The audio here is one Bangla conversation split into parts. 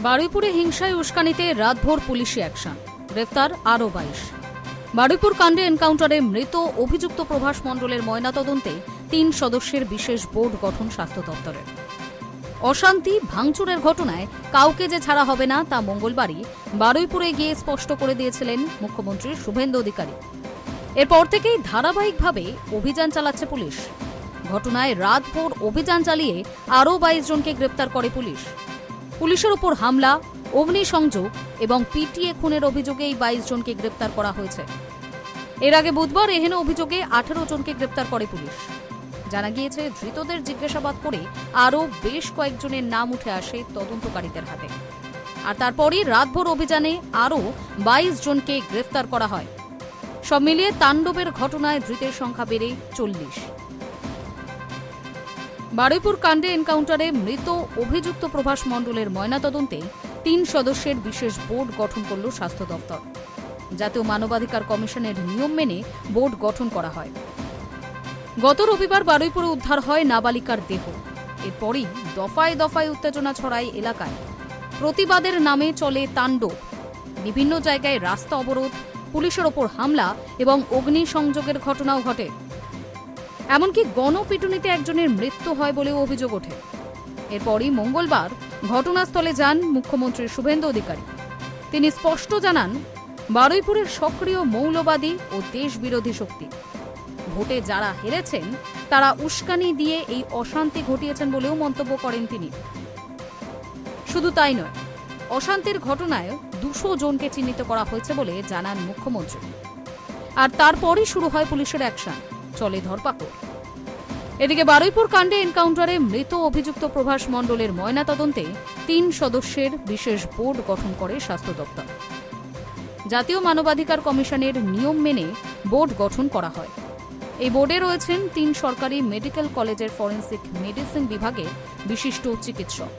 বারুইপুরে হিংসায় উস্কানিতে রাতভর পুলিশি অ্যাকশন, গ্রেফতার আরও 22। বারুইপুর কাণ্ডে এনকাউন্টারে মৃত অভিযুক্ত প্রভাস মণ্ডলের ময়নাতদন্তে 3 সদস্যের বিশেষ বোর্ড গঠন স্বাস্থ্য দপ্তরের। অশান্তি ভাঙচুরের ঘটনায় কাউকে যে ছাড়া হবে না তা মঙ্গলবারই বারুইপুরে গিয়ে স্পষ্ট করে দিয়েছিলেন মুখ্যমন্ত্রী শুভেন্দু অধিকারী। এরপর থেকেই ধারাবাহিকভাবে অভিযান চালাচ্ছে পুলিশ। ঘটনায় রাতভর অভিযান চালিয়ে আরও 22 জনকে গ্রেপ্তার করে পুলিশ। পুলিশের ওপর হামলা, অগ্নিসংযোগ এবং পিটিএ খুনের অভিযোগে এই 22 জনকে গ্রেপ্তার করা হয়েছে। এর আগে বুধবার এহেন অভিযোগে 18 জনকে গ্রেপ্তার করে পুলিশ। জানা গিয়েছে, ধৃতদের জিজ্ঞাসাবাদ করে আরও বেশ কয়েকজনের নাম উঠে আসে তদন্তকারীদের হাতে। আর তারপরই রাতভর অভিযানে আরও 22 জনকে গ্রেফতার করা হয়। সব মিলিয়ে তাণ্ডবের ঘটনায় ধৃতের সংখ্যা বেড়ে 40। বারুইপুর কাণ্ডে এনকাউন্টারে মৃত অভিযুক্ত প্রভাস মণ্ডলের ময়নাতদন্তে 3 সদস্যের বিশেষ বোর্ড গঠন করল স্বাস্থ্য দপ্তর। জাতীয় মানবাধিকার কমিশনের নিয়ম মেনে বোর্ড গঠন করা হয়। গত রবিবার বারুইপুরে উদ্ধার হয় নাবালিকার দেহ। এরপরই দফায় দফায় উত্তেজনা ছড়ায় এলাকায়। প্রতিবাদের নামে চলে তাণ্ডব। বিভিন্ন জায়গায় রাস্তা অবরোধ, পুলিশের ওপর হামলা এবং অগ্নিসংযোগের ঘটনাও ঘটে। এমনকি গণপিটুনিতে একজনের মৃত্যু হয় বলেও অভিযোগ ওঠে। এরপরই মঙ্গলবার ঘটনাস্থলে যান মুখ্যমন্ত্রী শুভেন্দু অধিকারী। তিনি স্পষ্ট জানান, বারুইপুরের সক্রিয় মৌলবাদী ও দেশবিরোধী শক্তি। ভোটে যারা হেরেছেন তারা উস্কানি দিয়ে এই অশান্তি ঘটিয়েছেন বলেও মন্তব্য করেন তিনি। শুধু তাই নয়, অশান্তির ঘটনায় 200 জনকে চিহ্নিত করা হয়েছে বলে জানান মুখ্যমন্ত্রী। আর তারপরই শুরু হয় পুলিশের অ্যাকশন, চলে ধরপাকড়। এদিকে বারুইপুর কাণ্ডে এনকাউন্টারে মৃত অভিযুক্ত প্রভাস মণ্ডলের ময়নাতদন্তে 3 সদস্যের বিশেষ বোর্ড গঠন করে স্বাস্থ্য দপ্তর। জাতীয় মানবাধিকার কমিশনের নিয়ম মেনে বোর্ড গঠন করা হয়। এই বোর্ডে রয়েছেন 3 সরকারি মেডিকেল কলেজের ফরেন্সিক মেডিসিন বিভাগের বিশিষ্ট চিকিৎসক।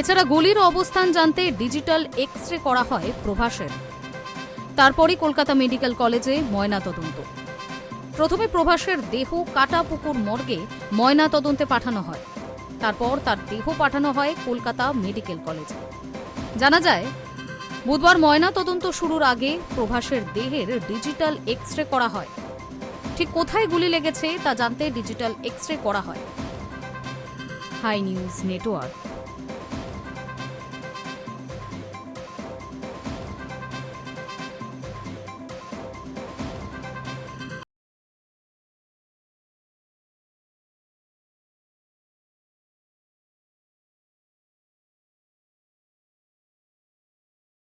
এছাড়া গুলির অবস্থান জানতে ডিজিটাল এক্স-রে করা হয় প্রভাসের। তারপরই কলকাতা মেডিকেল কলেজে ময়নাতদন্ত। প্রথমে প্রভাসের দেহ কাটাপুকুর মর্গে ময়নাতদন্তে পাঠানো হয়। তারপর তার দেহ পাঠানো হয় কলকাতা মেডিকেল কলেজে। জানা যায়, বুধবার ময়নাতদন্ত শুরুর আগে প্রভাসের দেহের ডিজিটাল এক্স-রে করা হয়। ঠিক কোথায় গুলি লেগেছে তা জানতে ডিজিটাল এক্স-রে করা হয়। Hi news network.